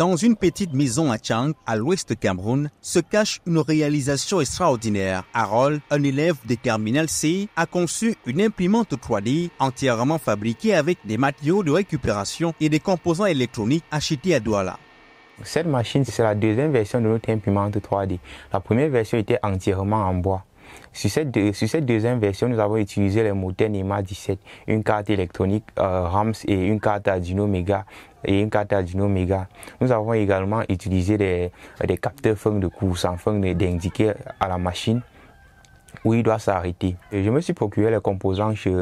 Dans une petite maison à Tchang, à l'ouest du Cameroun, se cache une réalisation extraordinaire. Harold, un élève de Terminal C, a conçu une imprimante 3D entièrement fabriquée avec des matériaux de récupération et des composants électroniques achetés à Douala. Cette machine, c'est la deuxième version de notre imprimante 3D. La première version était entièrement en bois. Sur cette deuxième version, nous avons utilisé les moteurs NEMA 17, une carte électronique RAMS et une carte Arduino Mega. Nous avons également utilisé des capteurs funk de course afin d'indiquer à la machine où il doit s'arrêter. Je me suis procuré les composants chez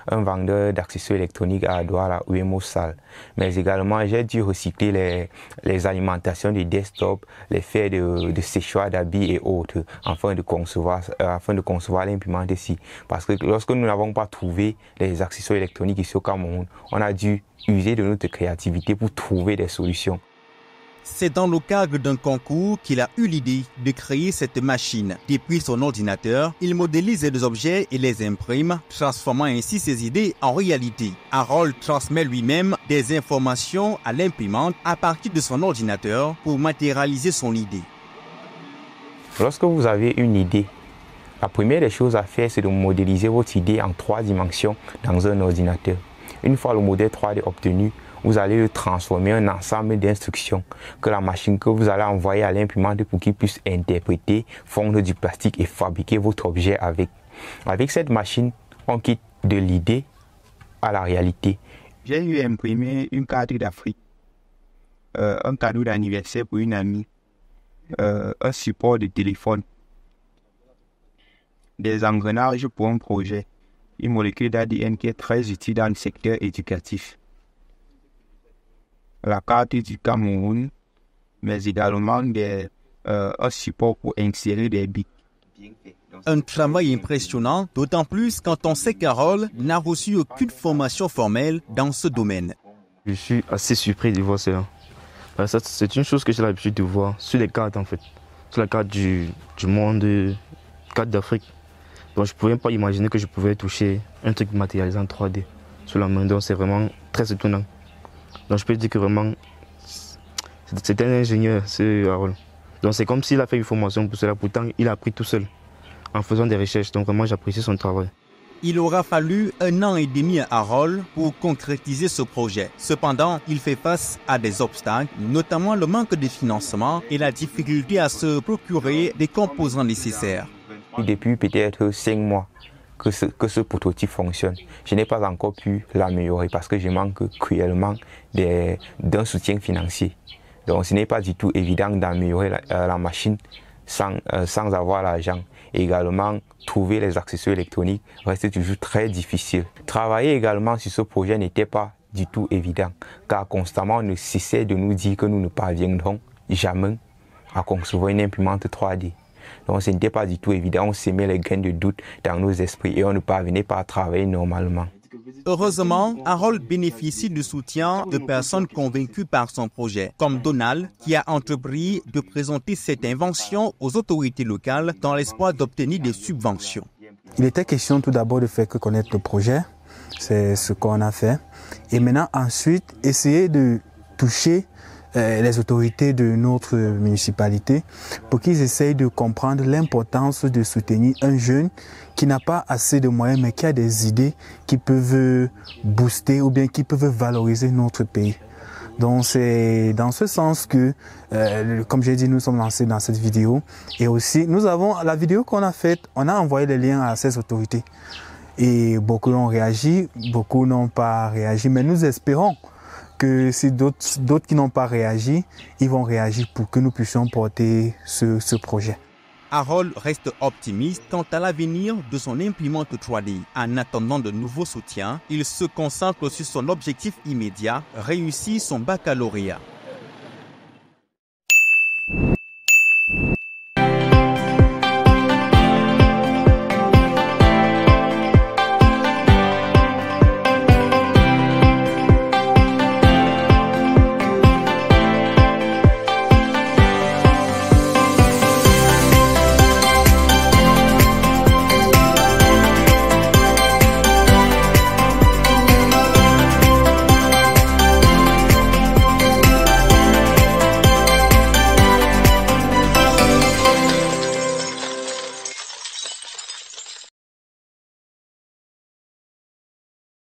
un vendeur d'accessoires électroniques à Douala, Uemosal. Mais également, j'ai dû recycler les alimentations des desktops, les fers de séchoir d'habits et autres, afin de concevoir l'imprimante ici. Parce que lorsque nous n'avons pas trouvé les accessoires électroniques ici au Cameroun, on a dû user de notre créativité pour trouver des solutions. C'est dans le cadre d'un concours qu'il a eu l'idée de créer cette machine. Depuis son ordinateur, il modélise des objets et les imprime, transformant ainsi ses idées en réalité. Harold transmet lui-même des informations à l'imprimante à partir de son ordinateur pour matérialiser son idée. Lorsque vous avez une idée, la première des choses à faire, c'est de modéliser votre idée en 3 dimensions dans un ordinateur. Une fois le modèle 3D obtenu, vous allez le transformer en ensemble d'instructions que la machine que vous allez envoyer à l'imprimante pour qu'il puisse interpréter, fondre du plastique et fabriquer votre objet avec. Avec cette machine, on quitte de l'idée à la réalité. J'ai eu imprimé une carte d'Afrique, un cadeau d'anniversaire pour une amie, un support de téléphone, des engrenages pour un projet, une molécule d'ADN qui est très utile dans le secteur éducatif. La carte du Cameroun, mais également un support pour insérer des bics. Un travail impressionnant, d'autant plus quand on sait qu'Harold n'a reçu aucune formation formelle dans ce domaine. Je suis assez surpris de voir cela. C'est une chose que j'ai l'habitude de voir sur les cartes en fait. Sur la carte du monde, carte d'Afrique. Donc je ne pouvais pas imaginer que je pouvais toucher un truc matérialisé en 3D sur la main. Donc c'est vraiment très étonnant. Donc je peux dire que vraiment, c'est un ingénieur, ce Harold. Donc c'est comme s'il a fait une formation pour cela, pourtant il a appris tout seul, en faisant des recherches. Donc vraiment j'apprécie son travail. Il aura fallu 1 an et demi à Harold pour concrétiser ce projet. Cependant, il fait face à des obstacles, notamment le manque de financement et la difficulté à se procurer des composants nécessaires. Depuis peut-être 5 mois que ce prototype fonctionne, je n'ai pas encore pu l'améliorer parce que je manque cruellement d'un soutien financier. Donc ce n'est pas du tout évident d'améliorer la machine sans avoir l'argent. Également, trouver les accessoires électroniques reste toujours très difficile. Travailler également sur ce projet n'était pas du tout évident, car constamment on ne cessait de nous dire que nous ne parviendrons jamais à concevoir une imprimante 3D. Donc ce n'était pas du tout évident, on s'aimait les grains de doute dans nos esprits et on ne parvenait pas à travailler normalement. Heureusement, Harold bénéficie du soutien de personnes convaincues par son projet, comme Donald, qui a entrepris de présenter cette invention aux autorités locales dans l'espoir d'obtenir des subventions. Il était question tout d'abord de faire connaître le projet, c'est ce qu'on a fait, et maintenant ensuite essayer de toucher les autorités de notre municipalité pour qu'ils essayent de comprendre l'importance de soutenir un jeune qui n'a pas assez de moyens mais qui a des idées qui peuvent booster ou bien qui peuvent valoriser notre pays. Donc c'est dans ce sens que, comme j'ai dit, nous sommes lancés dans cette vidéo et aussi nous avons la vidéo qu'on a faite, on a envoyé les liens à ces autorités et beaucoup ont réagi, beaucoup n'ont pas réagi, mais nous espérons que si d'autres qui n'ont pas réagi, ils vont réagir pour que nous puissions porter ce projet. Harold reste optimiste quant à l'avenir de son imprimante 3D. En attendant de nouveaux soutiens, il se concentre sur son objectif immédiat, réussir son baccalauréat.